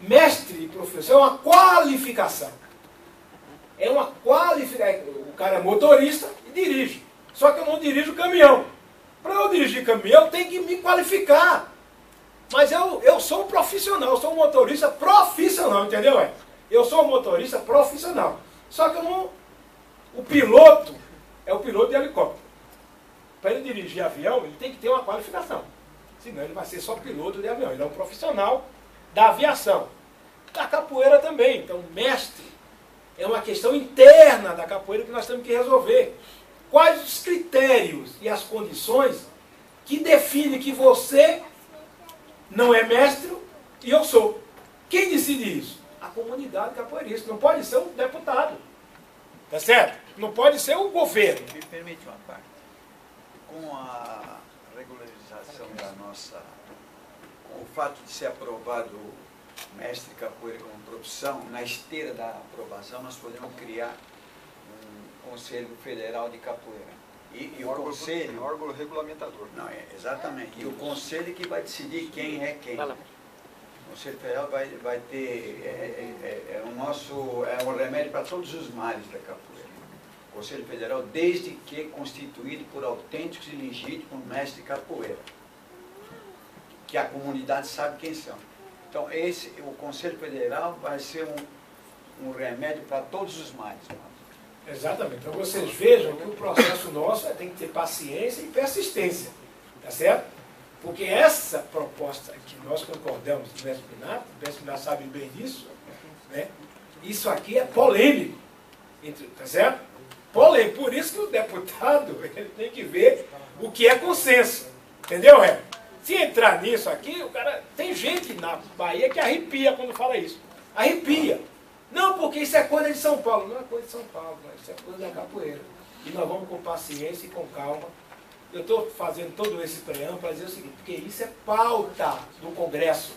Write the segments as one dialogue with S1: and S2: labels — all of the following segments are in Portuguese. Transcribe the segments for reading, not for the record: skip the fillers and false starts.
S1: mestre e professor é uma qualificação. É uma qualificação. O cara é motorista e dirige. Só que eu não dirijo caminhão. Para eu dirigir caminhão, eu tenho que me qualificar. Mas eu sou um profissional, eu sou um motorista profissional, entendeu? Eu sou um motorista profissional. Só que eu não... O piloto é o piloto de helicóptero. Para ele dirigir avião, ele tem que ter uma qualificação. Senão ele vai ser só piloto de avião. Ele é um profissional da aviação. Da capoeira também. Então, mestre é uma questão interna da capoeira que nós temos que resolver. Quais os critérios e as condições que definem que você não é mestre e eu sou? Quem decide isso? A comunidade capoeirista. Não pode ser um deputado. Tá certo? Não pode ser o governo.
S2: Me permite uma parte. Com a regularização da nossa... Com o fato de ser aprovado o mestre capoeira como profissão, na esteira da aprovação, nós podemos criar um Conselho Federal de Capoeira. E o Conselho...
S3: órgão regulamentador.
S2: Não, exatamente. E o Conselho que vai decidir quem é quem. O Conselho Federal vai ter... É um remédio para todos os males da capoeira. O Conselho Federal, desde que constituído por autênticos e legítimos mestres de capoeira. Que a comunidade sabe quem são. Então, o Conselho Federal vai ser um remédio para todos os males.
S1: Exatamente. Então vocês vejam que o processo nosso tem que ter paciência e persistência. Tá certo? Porque essa proposta que nós concordamos do mestre Pinato, o mestre Pinato sabe bem disso, né? Isso aqui é polêmico. Tá certo? Polêmico. Por isso que o deputado ele tem que ver o que é consenso. Entendeu, Ré? Se entrar nisso aqui, o cara... Tem gente na Bahia que arrepia quando fala isso. Arrepia. Não, porque isso é coisa de São Paulo. Não é coisa de São Paulo, não. Isso é coisa da capoeira. E nós vamos com paciência e com calma. Eu estou fazendo todo esse preâmbulo para dizer o seguinte, porque isso é pauta do Congresso.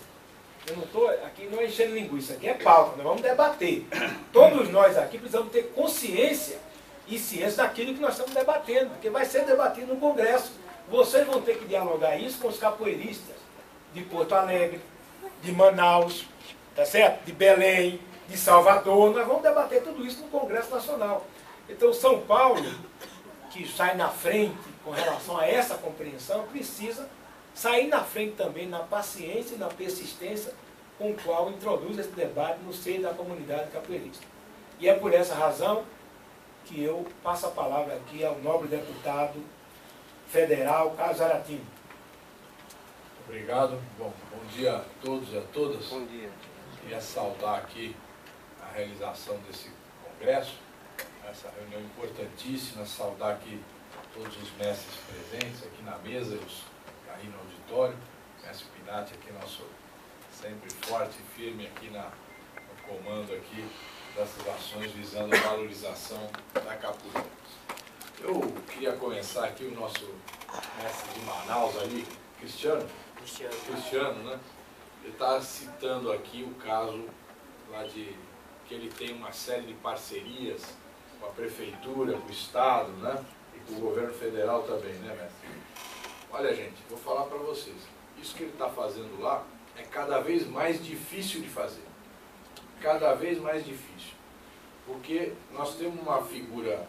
S1: Eu não estou aqui não enchendo linguiça, aqui é pauta, nós vamos debater. Todos nós aqui precisamos ter consciência e ciência daquilo que nós estamos debatendo, porque vai ser debatido no Congresso. Vocês vão ter que dialogar isso com os capoeiristas de Porto Alegre, de Manaus, tá certo? De Belém, de Salvador. Nós vamos debater tudo isso no Congresso Nacional. Então, São Paulo, que sai na frente com relação a essa compreensão, precisa sair na frente também na paciência e na persistência com o qual introduz esse debate no seio da comunidade capoeirista. E é por essa razão que eu passo a palavra aqui ao nobre deputado federal Carlos Zaratini.
S4: Obrigado. Bom dia a todos e a todas.
S3: Bom dia.
S4: Queria saudar aqui a realização desse congresso, essa reunião importantíssima, saudar aqui todos os mestres presentes aqui na mesa, os aí no auditório, mestre Pinati aqui, nosso sempre forte e firme aqui no comando aqui dessas ações visando a valorização da capoeira. Eu queria começar aqui o nosso mestre de Manaus ali, Cristiano, né? Ele está citando aqui o caso lá de que ele tem uma série de parcerias com a prefeitura, com o estado, né? E com o governo federal também, né, mestre? Olha, gente, vou falar para vocês. Isso que ele está fazendo lá é cada vez mais difícil de fazer. Cada vez mais difícil. Porque nós temos uma figura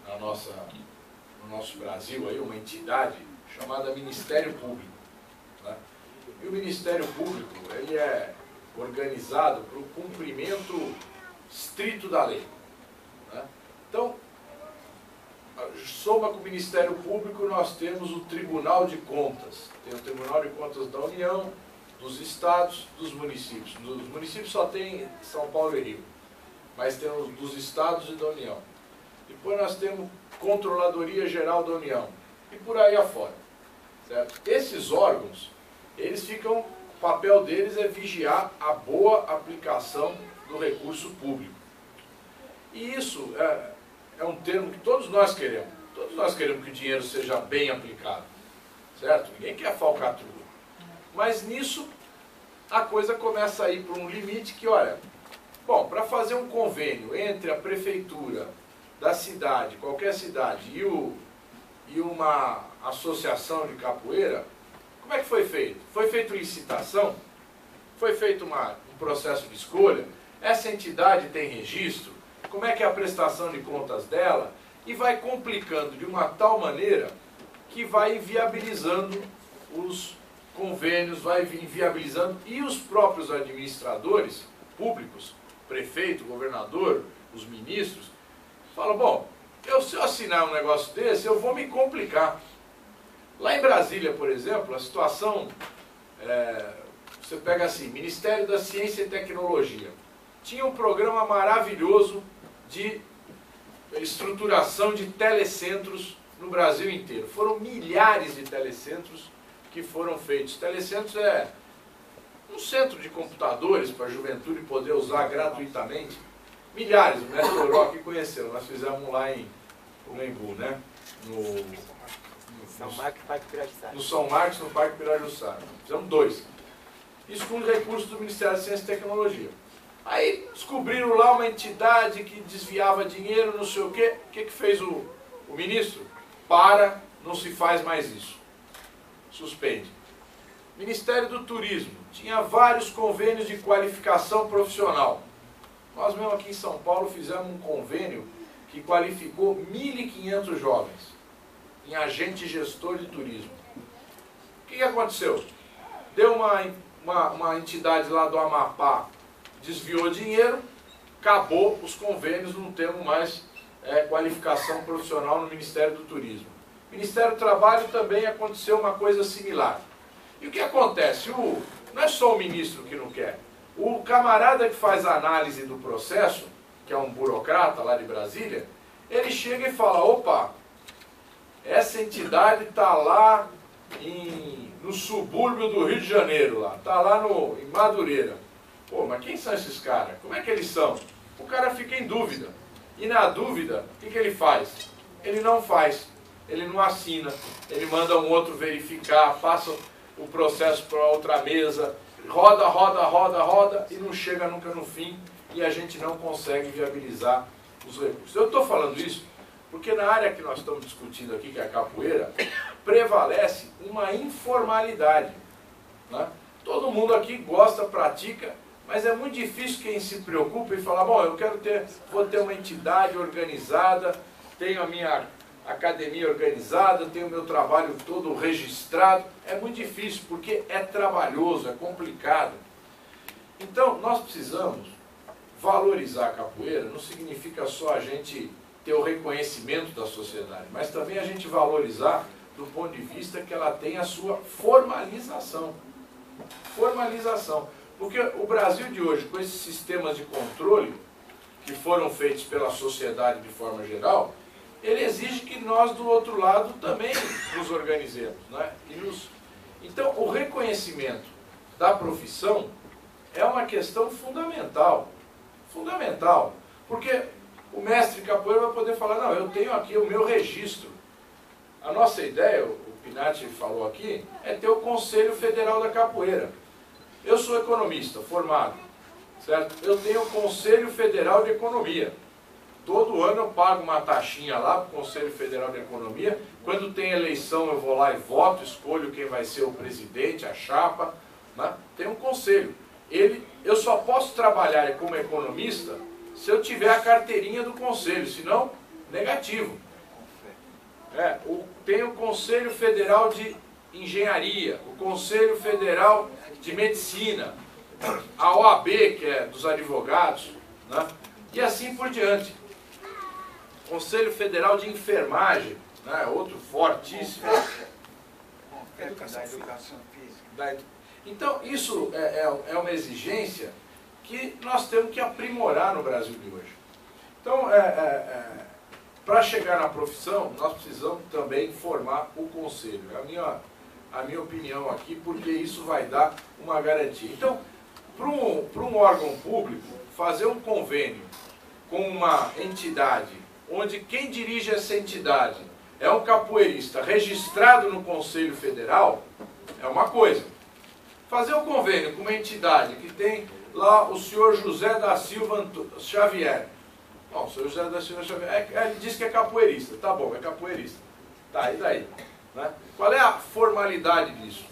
S4: no nosso Brasil, aí, uma entidade chamada Ministério Público. Né? E o Ministério Público ele é organizado para o cumprimento estrito da lei. Né? Então, soma com o Ministério Público, nós temos o Tribunal de Contas. Tem o Tribunal de Contas da União, dos estados, dos municípios. Dos municípios só tem São Paulo e Rio, mas temos dos estados e da União. Depois nós temos Controladoria Geral da União, e por aí afora. Certo? Esses órgãos, eles ficam, o papel deles é vigiar a boa aplicação do recurso público. E isso é um termo que todos nós queremos. Todos nós queremos que o dinheiro seja bem aplicado. Certo? Ninguém quer falcatrua. Mas nisso, a coisa começa a ir para um limite que, olha, bom, para fazer um convênio entre a prefeitura da cidade, qualquer cidade, e uma associação de capoeira, como é que foi feito? Foi feito licitação? foi feito um processo de escolha, essa entidade tem registro, como é que é a prestação de contas dela, e vai complicando de uma tal maneira que vai inviabilizando os convênios, vai inviabilizando, e os próprios administradores públicos, prefeito, governador, os ministros, falam, bom, se eu assinar um negócio desse, eu vou me complicar. Lá em Brasília, por exemplo, a situação, você pega assim, Ministério da Ciência e Tecnologia, tinha um programa maravilhoso de estruturação de telecentros no Brasil inteiro. Foram milhares de telecentros que foram feitos. Telecentros é um centro de computadores para a juventude poder usar gratuitamente. Milhares, o mestre Toró aqui conheceu. Nós fizemos um lá no Embu, né? No São Marcos, no Parque Pirajussara. Fizemos 2. Isso com recursos do Ministério da Ciência e Tecnologia. Aí descobriram lá uma entidade que desviava dinheiro, não sei o quê. O que fez o ministro? Não se faz mais isso. Suspende. Ministério do Turismo. Tinha vários convênios de qualificação profissional. Nós mesmo aqui em São Paulo fizemos um convênio que qualificou 1.500 jovens em agente gestor de turismo. O que aconteceu? Deu uma entidade lá do Amapá, desviou dinheiro, acabou os convênios, não temos mais qualificação profissional no Ministério do Turismo. Ministério do Trabalho também aconteceu uma coisa similar. E o que acontece? Não é só o ministro que não quer. O camarada que faz a análise do processo, que é um burocrata lá de Brasília, ele chega e fala, opa, essa entidade está lá no subúrbio do Rio de Janeiro, está lá em Madureira. Pô, mas quem são esses caras? Como é que eles são? O cara fica em dúvida. E na dúvida, o que ele faz? Ele não faz, ele não assina, ele manda um outro verificar, passa o processo para outra mesa, roda e não chega nunca no fim e a gente não consegue viabilizar os recursos. Eu estou falando isso porque na área que nós estamos discutindo aqui, que é a capoeira, prevalece uma informalidade, né? Todo mundo aqui gosta, pratica, mas é muito difícil quem se preocupa e fala, bom, vou ter uma entidade organizada, tenho a minha academia organizada, tenho o meu trabalho todo registrado. É muito difícil, porque é trabalhoso, é complicado. Então, nós precisamos valorizar a capoeira, não significa só a gente ter o reconhecimento da sociedade, mas também a gente valorizar do ponto de vista que ela tem a sua formalização. Formalização. Porque o Brasil de hoje, com esses sistemas de controle que foram feitos pela sociedade de forma geral, ele exige que nós, do outro lado, também nos organizemos, né? Então, o reconhecimento da profissão é uma questão fundamental. Fundamental. Porque o mestre capoeira vai poder falar, não, eu tenho aqui o meu registro. A nossa ideia, o Pinati falou aqui, é ter o Conselho Federal da Capoeira. Eu sou economista, formado, certo? Eu tenho o Conselho Federal de Economia. Todo ano eu pago uma taxinha lá para o Conselho Federal de Economia. Quando tem eleição eu vou lá e voto, escolho quem vai ser o presidente, a chapa, né? Tem um conselho. Eu só posso trabalhar como economista se eu tiver a carteirinha do conselho, senão, negativo. Tem o Conselho Federal de Engenharia, o Conselho Federal de Medicina, a OAB, que é dos advogados, né? E assim por diante. Conselho Federal de Enfermagem, né? Outro fortíssimo.
S2: Educação física.
S4: Então, isso é uma exigência que nós temos que aprimorar no Brasil de hoje. Então, para chegar na profissão, nós precisamos também formar o conselho. É a minha opinião aqui, porque isso vai dar uma garantia. Então, para um órgão público, fazer um convênio com uma entidade, onde quem dirige essa entidade é um capoeirista registrado no Conselho Federal, é uma coisa. Fazer um convênio com uma entidade que tem lá o senhor José da Silva Xavier. Bom, o senhor José da Silva Xavier, ele diz que é capoeirista. Tá bom, é capoeirista. Tá, e daí? Né? Qual é a formalidade disso?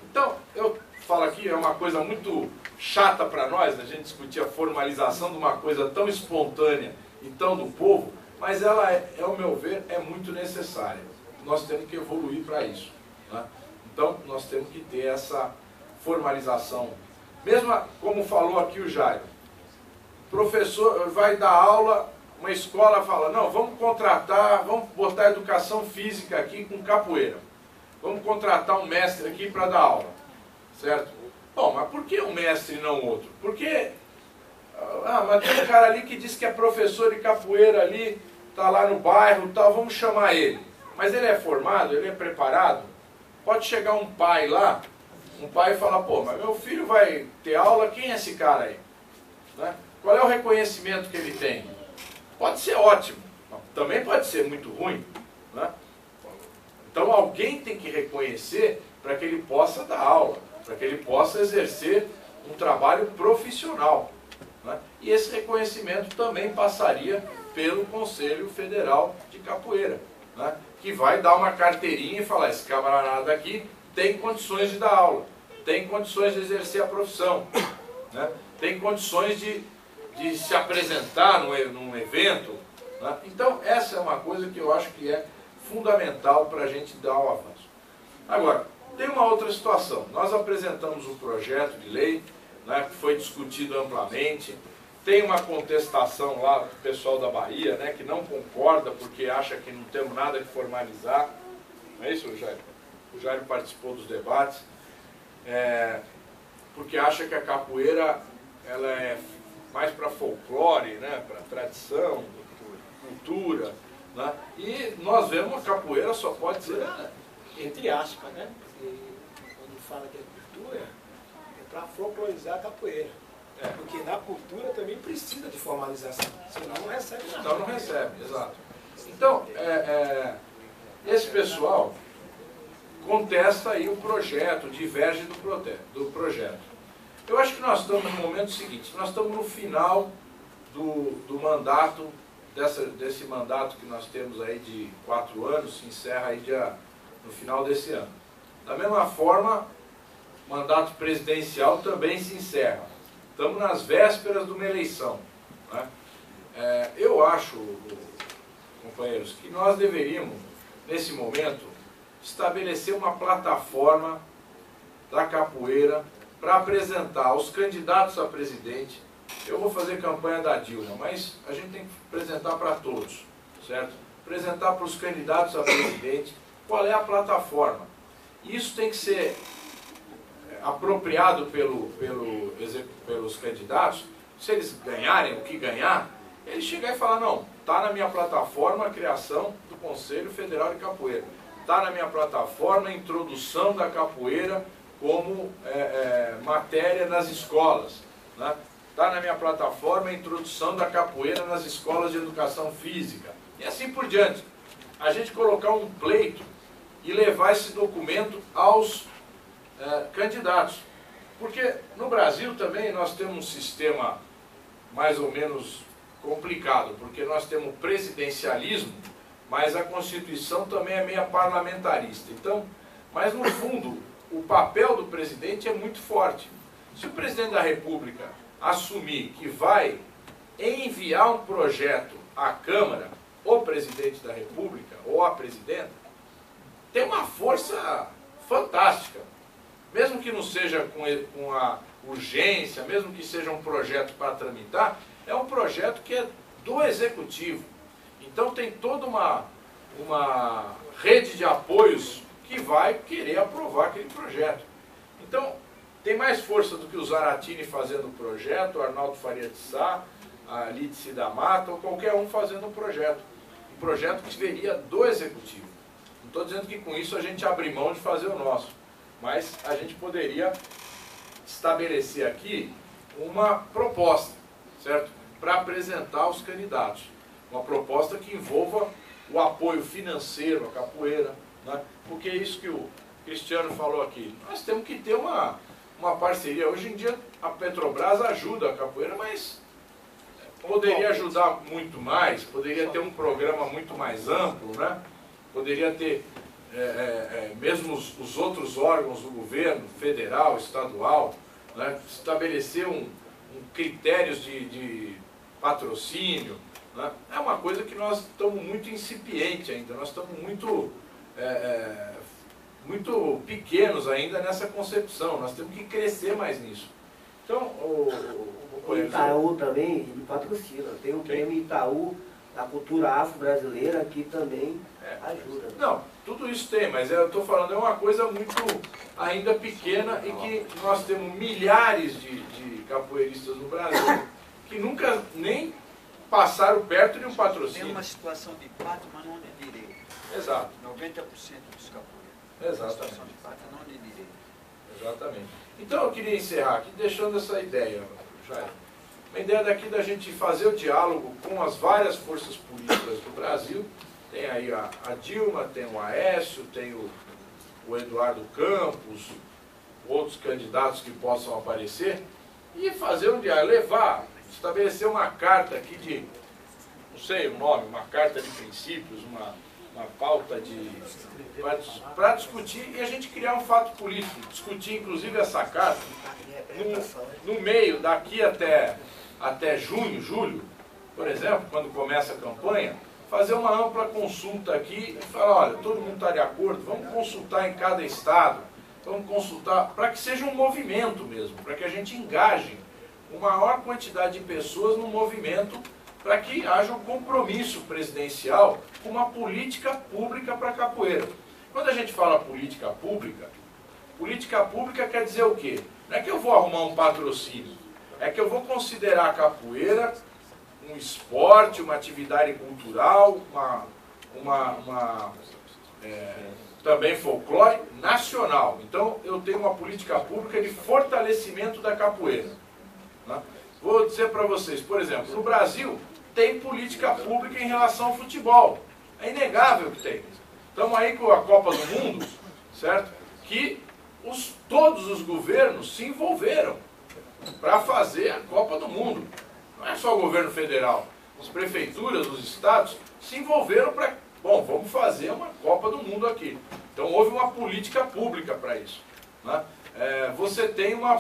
S4: Então, eu fala aqui, é uma coisa muito chata para nós, a gente discutir a formalização de uma coisa tão espontânea e tão do povo, mas ela, ao meu ver, é muito necessária. Nós temos que evoluir para isso, né? Então, nós temos que ter essa formalização. Mesmo como falou aqui o Jairo, professor vai dar aula, uma escola fala, não, vamos contratar, vamos botar educação física aqui com capoeira. Vamos contratar um mestre aqui para dar aula, certo? Bom, mas por que um mestre e não outro? Porque, mas tem um cara ali que diz que é professor de capoeira ali, está lá no bairro e tal, vamos chamar ele. Mas ele é formado, ele é preparado? Pode chegar um pai lá, um pai e falar, pô, mas meu filho vai ter aula, quem é esse cara aí? Né? Qual é o reconhecimento que ele tem? Pode ser ótimo, também pode ser muito ruim, né? Então alguém tem que reconhecer para que ele possa dar aula, para que ele possa exercer um trabalho profissional, né? E esse reconhecimento também passaria pelo Conselho Federal de Capoeira, né? Que vai dar uma carteirinha e falar, esse camarada aqui tem condições de dar aula, tem condições de exercer a profissão, né? Tem condições de se apresentar num evento, né? Então essa é uma coisa que eu acho que é fundamental para a gente dar o avanço. Agora, tem uma outra situação. Nós apresentamos um projeto de lei, né, que foi discutido amplamente. Tem uma contestação lá do pessoal da Bahia, né, que não concorda porque acha que não temos nada que formalizar. Não é isso, Jairo? O Jairo participou dos debates. Porque acha que a capoeira ela é mais para folclore, né, para tradição, cultura. Né? E nós vemos a capoeira só pode ser...
S1: Entre aspas, né? Porque quando fala que é cultura, é para folclorizar a capoeira. Porque na cultura também precisa de formalização, senão não recebe nada.
S4: Então não recebe, exato. Então, esse pessoal contesta aí o projeto, diverge do projeto. Eu acho que nós estamos no momento seguinte, nós estamos no final do mandato, desse mandato que nós temos aí de 4 anos, se encerra aí no final desse ano. Da mesma forma, o mandato presidencial também se encerra. Estamos nas vésperas de uma eleição, né? Eu acho, companheiros, que nós deveríamos, nesse momento, estabelecer uma plataforma da capoeira para apresentar aos candidatos a presidente. Eu vou fazer campanha da Dilma, mas a gente tem que apresentar para todos, certo? Apresentar para os candidatos a presidente qual é a plataforma. Isso tem que ser apropriado pelos candidatos. Se eles ganharem o que ganhar, eles chegar e falar, não, está na minha plataforma a criação do Conselho Federal de Capoeira. Está na minha plataforma a introdução da capoeira como matéria nas escolas, né? Está na minha plataforma a introdução da capoeira nas escolas de educação física. E assim por diante. A gente colocar um pleito e levar esse documento aos candidatos. Porque no Brasil também nós temos um sistema mais ou menos complicado, porque nós temos presidencialismo, mas a Constituição também é meio parlamentarista. Então, mas no fundo, o papel do presidente é muito forte. Se o presidente da República assumir que vai enviar um projeto à Câmara, o presidente da República ou a presidenta, tem uma força fantástica. Mesmo que não seja com a urgência, mesmo que seja um projeto para tramitar, é um projeto que é do Executivo. Então tem toda uma rede de apoios que vai querer aprovar aquele projeto. Então, tem mais força do que o Zaratini fazendo o projeto, o Arnaldo Faria de Sá, a Lídice da Mata, ou qualquer um fazendo um projeto. Um projeto que viria do Executivo. Não estou dizendo que com isso a gente abre mão de fazer o nosso, mas a gente poderia estabelecer aqui uma proposta, certo? Para apresentar aos candidatos. Uma proposta que envolva o apoio financeiro à capoeira, né? Porque é isso que o Cristiano falou aqui. Nós temos que ter uma parceria. Hoje em dia a Petrobras ajuda a capoeira, mas poderia ajudar muito mais, poderia ter um programa muito mais amplo, né? Poderia ter mesmo os outros órgãos do governo, federal, estadual, né, estabelecer critérios de patrocínio, né, é uma coisa que nós estamos muito incipiente ainda, nós estamos muito pequenos ainda nessa concepção, nós temos que crescer mais nisso. Então,
S3: o Itaú também, ele patrocina, tem o prêmio Itaú da cultura afro-brasileira que também ajuda.
S4: Não, tudo isso tem, mas eu estou falando, é uma coisa muito ainda pequena e que nós temos milhares de capoeiristas no Brasil que nunca nem passaram perto de um patrocínio.
S2: Tem uma situação de pátria, mas não de direito.
S4: Exato.
S2: 90% dos capoeiros.
S4: Exatamente.
S2: Situação de pátria, não de direito.
S4: Exatamente. Então eu queria encerrar aqui deixando essa ideia, Jair. Uma ideia daqui da gente fazer o diálogo com as várias forças políticas do Brasil. Tem aí a Dilma, tem o Aécio, tem o Eduardo Campos, outros candidatos que possam aparecer, e fazer um diálogo, estabelecer uma carta aqui de, não sei o nome, uma carta de princípios, uma pauta para discutir e a gente criar um fato político, discutir inclusive essa carta no meio, daqui até junho, julho, por exemplo, quando começa a campanha, fazer uma ampla consulta aqui e falar, olha, todo mundo está de acordo, vamos consultar em cada estado, vamos consultar, para que seja um movimento mesmo, para que a gente engaje uma maior quantidade de pessoas no movimento, para que haja um compromisso presidencial com uma política pública para a capoeira. Quando a gente fala política pública quer dizer o quê? Não é que eu vou arrumar um patrocínio, é que eu vou considerar a capoeira um esporte, uma atividade cultural, também folclore nacional. Então eu tenho uma política pública de fortalecimento da capoeira. Né? Vou dizer para vocês, por exemplo, no Brasil tem política pública em relação ao futebol. É inegável que tem. Estamos aí com a Copa do Mundo, certo? Que todos os governos se envolveram para fazer a Copa do Mundo. Não é só o governo federal. As prefeituras, os estados se envolveram para, vamos fazer uma Copa do Mundo aqui. Então houve uma política pública para isso. Né? Você tem o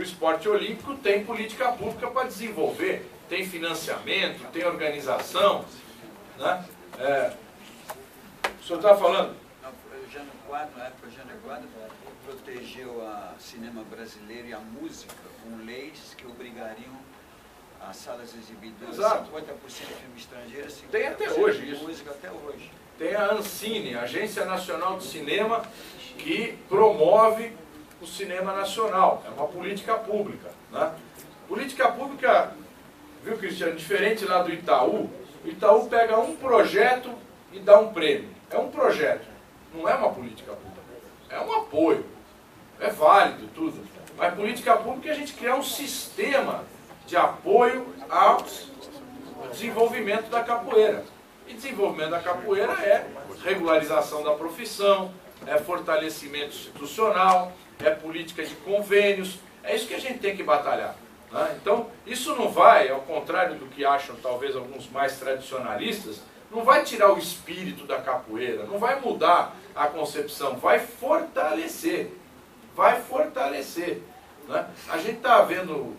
S4: esporte olímpico tem política pública para desenvolver, tem financiamento, tem organização. Né? O senhor está falando?
S2: Na época, o Jânio Quadro protegeu a cinema brasileiro e a música com leis que obrigariam as salas exibidoras 50% de filme estrangeiro, 50%
S4: tem até hoje
S2: de
S4: isso.
S2: música até hoje.
S4: Tem a Ancine, Agência Nacional de Cinema, que promove o cinema nacional. É uma política pública. Né? Política pública, viu, Cristiano, diferente lá do Itaú, o Itaú pega um projeto e dá um prêmio. É um projeto, não é uma política pública. É um apoio. É válido tudo. Mas política pública é a gente criar um sistema de apoio ao desenvolvimento da capoeira. E desenvolvimento da capoeira é regularização da profissão, é fortalecimento institucional, é política de convênios, é isso que a gente tem que batalhar. Né? Então, isso não vai, ao contrário do que acham talvez alguns mais tradicionalistas, não vai tirar o espírito da capoeira, não vai mudar a concepção, vai fortalecer. Vai fortalecer. Né? A gente está vendo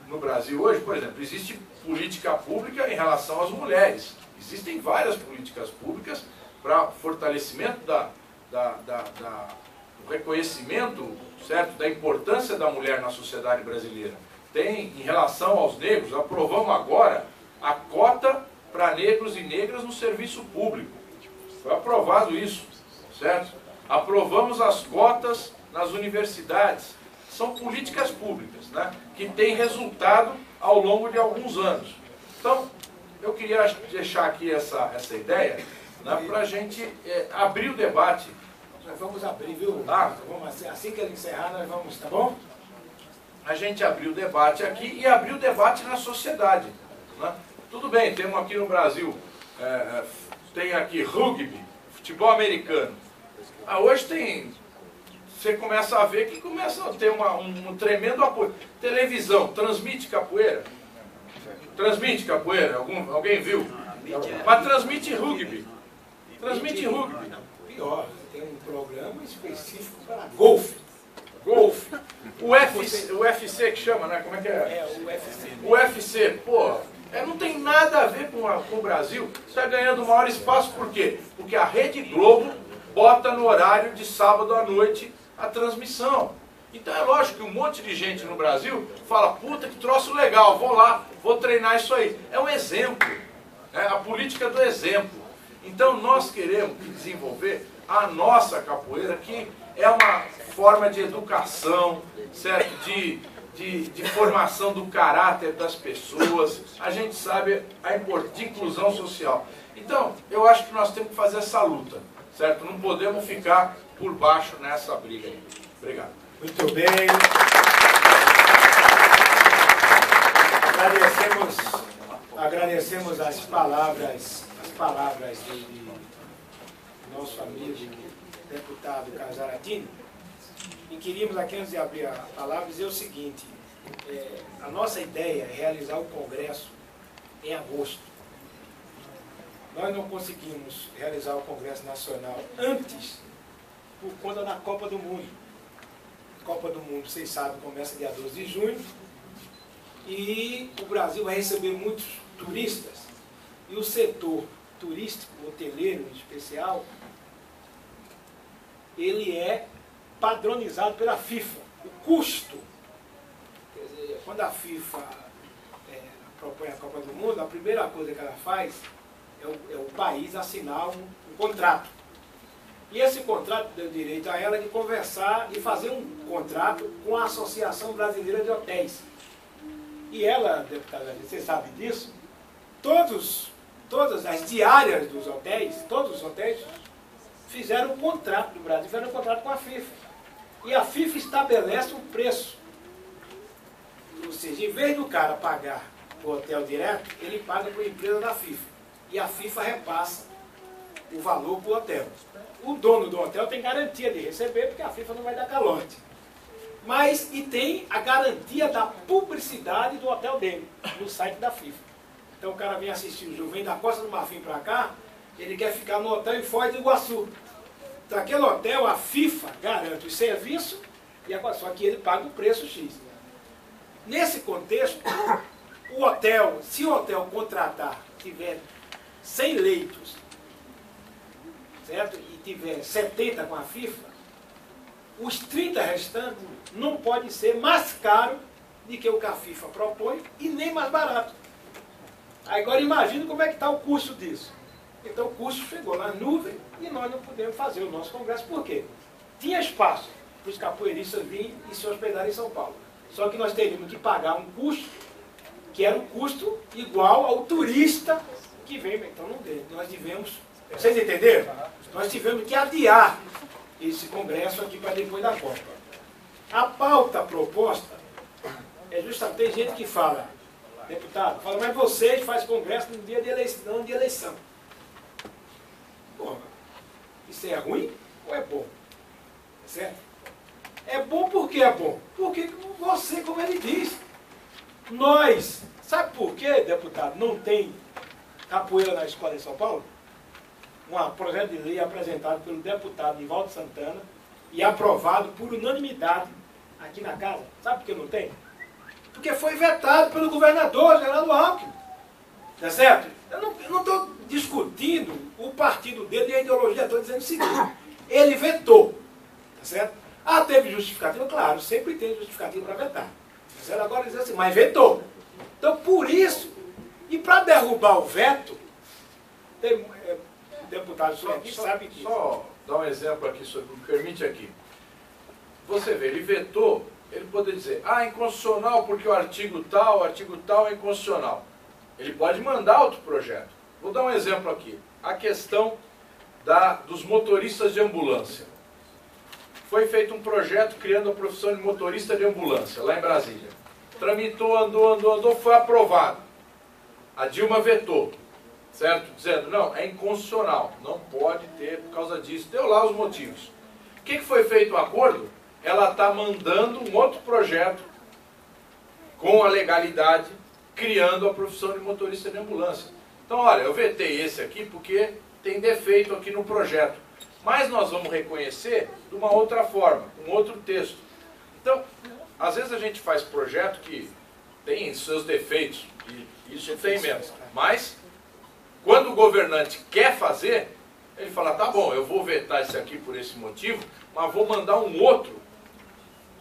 S4: no Brasil hoje, por exemplo, existe política pública em relação às mulheres. Existem várias políticas públicas para fortalecimento do reconhecimento, certo, da importância da mulher na sociedade brasileira. Tem, em relação aos negros, aprovamos agora a cota para negros e negras no serviço público. Foi aprovado isso, certo? Aprovamos as cotas nas universidades. São políticas públicas, né, que têm resultado ao longo de alguns anos. Então, eu queria deixar aqui essa ideia, né, para a gente abrir o debate.
S1: Nós vamos abrir, viu? Assim que ele encerrar, nós vamos, tá bom?
S4: A gente abriu o debate aqui e abriu o debate na sociedade. Né? Tudo bem, temos aqui no Brasil, tem aqui rugby, futebol americano. Hoje tem, você começa a ver que começa a ter um tremendo apoio. Televisão, transmite capoeira? Transmite capoeira? Alguém viu? Mas transmite rugby. Transmite rugby.
S1: Não, pior, tem um programa específico para golfe.
S4: Golfe. O UFC que chama, né? Como é que é?
S1: É, o UFC.
S4: O UFC, pô, não tem nada a ver com o Brasil. Está ganhando maior espaço, por quê? Porque a Rede Globo bota no horário de sábado à noite a transmissão. Então é lógico que um monte de gente no Brasil fala, puta, que troço legal, vou lá, vou treinar isso aí. É um exemplo, né? A política do exemplo. Então nós queremos desenvolver a nossa capoeira, que é uma forma de educação, certo? De formação do caráter das pessoas. A gente sabe a importância de inclusão social. Então, eu acho que nós temos que fazer essa luta, certo? Não podemos ficar por baixo nessa briga aí. Obrigado.
S1: Muito bem. Agradecemos as palavras do nosso amigo deputado Casaratini. E queríamos aqui, antes de abrir a palavra, dizer o seguinte: a nossa ideia é realizar o Congresso em agosto. Nós não conseguimos realizar o Congresso Nacional antes, por conta da Copa do Mundo. A Copa do Mundo, vocês sabem, começa dia 12 de junho. E o Brasil vai receber muitos turistas. E o setor turístico, hoteleiro em especial, ele é padronizado pela FIFA. O custo, quer dizer, quando a FIFA propõe a Copa do Mundo, a primeira coisa que ela faz é o país assinar um contrato. E esse contrato deu direito a ela de conversar e fazer um contrato com a Associação Brasileira de Hotéis. E ela, deputada, você sabe disso, todas as diárias dos hotéis, todos os hotéis fizeram um contrato do Brasil, fizeram um contrato com a FIFA. E a FIFA estabelece um preço. Ou seja, em vez do cara pagar o hotel direto, ele paga para a empresa da FIFA. E a FIFA repassa o valor para o hotel. O dono do hotel tem garantia de receber, porque a FIFA não vai dar calote. E tem a garantia da publicidade do hotel dele, no site da FIFA. Então o cara vem assistir o jogo, vem da Costa do Marfim para cá, ele quer ficar no hotel em Foz do Iguaçu. Então aquele hotel, a FIFA garante o serviço, só que ele paga o preço X. Nesse contexto, o hotel, se o hotel contratar, tiver 100 leitos, certo? E tiver 70 com a FIFA, os 30 restantes não pode ser mais caro do que o que a FIFA propõe e nem mais barato. Agora imagine como é que está o custo disso. Então o custo chegou na nuvem e nós não podemos fazer o nosso congresso. Por quê? Tinha espaço para os capoeiristas virem e se hospedarem em São Paulo. Só que nós teríamos que pagar um custo que era um custo igual ao turista que vem. Então não deu. Nós tivemos, vocês entenderam? Nós tivemos que adiar esse congresso aqui para depois da Copa. A pauta proposta é justamente, tem gente que fala, deputado, fala, mas vocês fazem congresso no dia de eleição, não de eleição. Porra, isso é ruim ou é bom? Certo? É bom porque é bom? Porque você, como ele diz, nós, sabe por que, deputado, não tem capoeira na escola em São Paulo? Um projeto de lei apresentado pelo deputado Nivaldo Santana e aprovado por unanimidade aqui na casa. Sabe por que não tem? Porque foi vetado pelo governador Geraldo Alckmin. Tá certo? Eu não estou discutindo o partido dele e a ideologia, estou dizendo o seguinte, ele vetou. Tá certo? Teve justificativa? Claro, sempre tem justificativa para vetar. Tá certo? Agora dizer assim, mas vetou. Então, por isso, e para derrubar o veto, tem... deputado sabe disso.
S4: Só dar um exemplo aqui, me permite aqui. Você vê, ele vetou, ele poderia dizer, inconstitucional porque o artigo tal é inconstitucional. Ele pode mandar outro projeto. Vou dar um exemplo aqui. A questão dos motoristas de ambulância. Foi feito um projeto criando a profissão de motorista de ambulância, lá em Brasília. Tramitou, andou, foi aprovado. A Dilma vetou. Certo? Dizendo, não, é inconstitucional, não pode ter por causa disso. Deu lá os motivos. O que foi feito o acordo? Ela está mandando um outro projeto com a legalidade, criando a profissão de motorista de ambulância. Então, olha, eu vetei esse aqui porque tem defeito aqui no projeto. Mas nós vamos reconhecer de uma outra forma, um outro texto. Então, às vezes a gente faz projeto que tem seus defeitos, e isso tem mesmo. Mas, quando o governante quer fazer, ele fala, tá bom, eu vou vetar esse aqui por esse motivo, mas vou mandar um outro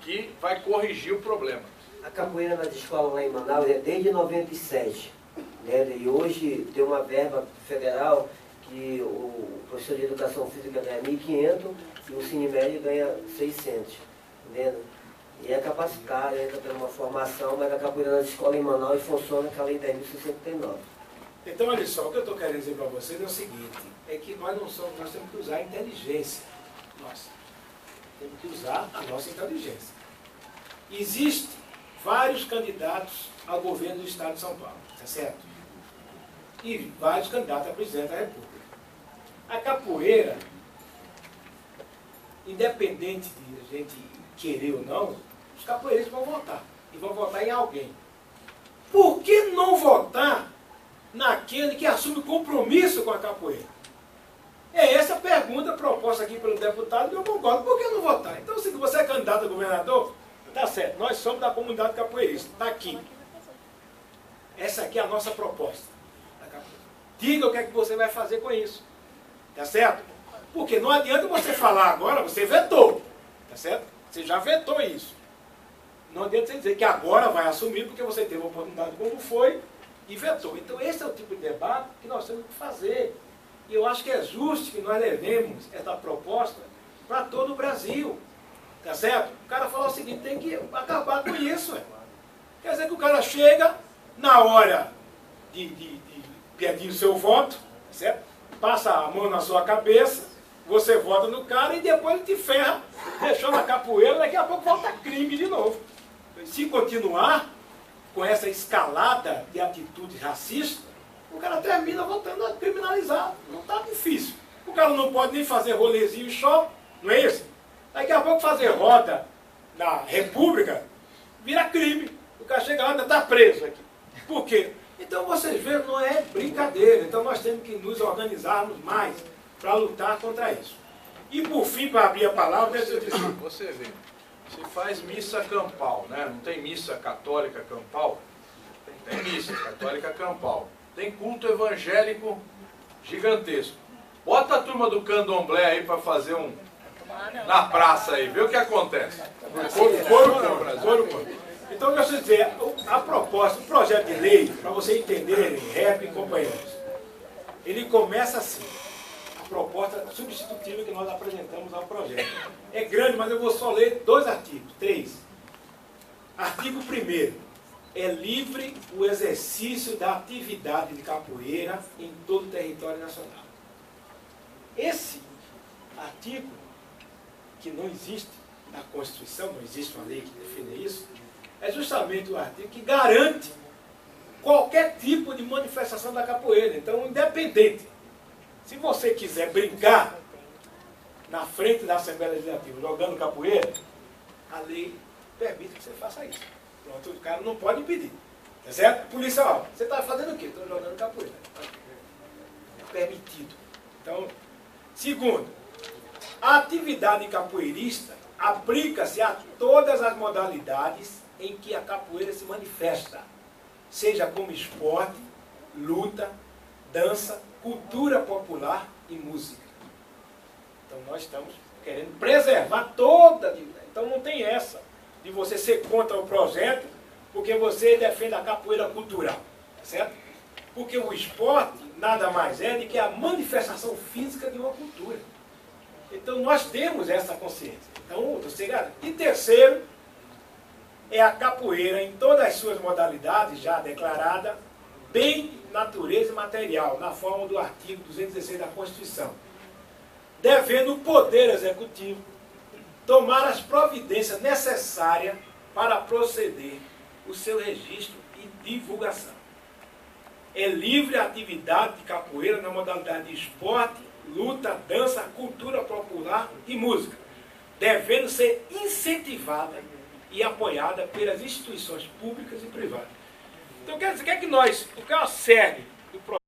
S4: que vai corrigir o problema.
S3: A capoeira nas escolas lá em Manaus é desde 97. Né? E hoje tem uma verba federal que o professor de educação física ganha 1.500 e o Cinemed ganha 600. Entendeu? E é capacitado, entra por uma formação, mas a capoeira nas escolas em Manaus funciona com a lei 10.069.
S1: Então, olha só, o que eu estou querendo dizer para vocês é o seguinte, é que nós temos que usar a inteligência. Nós temos que usar a nossa inteligência. Existem vários candidatos ao governo do Estado de São Paulo, tá certo? E vários candidatos a presidente da República. A capoeira, independente de a gente querer ou não, os capoeiristas vão votar. E vão votar em alguém. Por que não votar naquele que assume compromisso com a capoeira? É essa a pergunta proposta aqui pelo deputado e eu concordo. Por que não votar? Então, se você é candidato a governador, tá certo, nós somos da comunidade capoeirista, está aqui. Essa aqui é a nossa proposta. Diga o que é que você vai fazer com isso. Tá certo? Porque não adianta você falar agora, você vetou. Tá certo? Você já vetou isso. Não adianta você dizer que agora vai assumir, porque você teve a oportunidade como foi e vetou. Então esse é o tipo de debate que nós temos que fazer. E eu acho que é justo que nós levemos essa proposta para todo o Brasil. Tá certo? O cara fala o seguinte, tem que acabar com isso. Quer dizer que o cara chega na hora de pedir o seu voto, tá certo? Passa a mão na sua cabeça, você vota no cara e depois ele te ferra, deixou na capoeira, daqui a pouco volta crime de novo. Se continuar com essa escalada de atitude racista, o cara termina voltando a criminalizar. Não está difícil. O cara não pode nem fazer rolezinho e shopping, não é isso? Daqui a pouco fazer roda na República vira crime. O cara chega lá e está preso aqui. Por quê? Então vocês veem, não é brincadeira. Então nós temos que nos organizarmos mais para lutar contra isso. E por fim, para abrir a palavra, deixa eu dizer.
S4: Você vê, se faz missa campal, né? Não tem missa católica campal? Tem missa católica campal. Tem culto evangélico gigantesco. Bota a turma do Candomblé aí para fazer um na praça aí, vê o que acontece.
S1: Então, deixa eu dizer, a proposta, o projeto de lei, para vocês entenderem, rap e companheiros, ele começa assim, a proposta substitutiva que nós apresentamos ao projeto. É grande, mas eu vou só ler 2 artigos, 3. Artigo 1º. É livre o exercício da atividade de capoeira em todo o território nacional. Esse artigo, que não existe na Constituição, não existe uma lei que define isso, é justamente o artigo que garante qualquer tipo de manifestação da capoeira. Então, independente. Se você quiser brincar na frente da Assembleia Legislativa jogando capoeira, a lei permite que você faça isso. Pronto, o cara não pode impedir. Tá certo? Polícia, ó, você está fazendo o quê? Estou jogando capoeira. É permitido. Então, segundo, a atividade capoeirista aplica-se a todas as modalidades em que a capoeira se manifesta, seja como esporte, luta, dança, cultura popular e música. Então nós estamos querendo preservar toda. Então não tem essa de você ser contra o projeto porque você defende a capoeira cultural, certo? Porque o esporte nada mais é do que a manifestação física de uma cultura. Então nós temos essa consciência. Então, você garante. E terceiro, é a capoeira em todas as suas modalidades já declarada, bem de natureza e material, na forma do artigo 216 da Constituição, devendo o Poder Executivo tomar as providências necessárias para proceder o seu registro e divulgação. É livre a atividade de capoeira na modalidade de esporte, luta, dança, cultura popular e música, devendo ser incentivada e apoiada pelas instituições públicas e privadas. Então, quer dizer, qual é o cerne do projeto?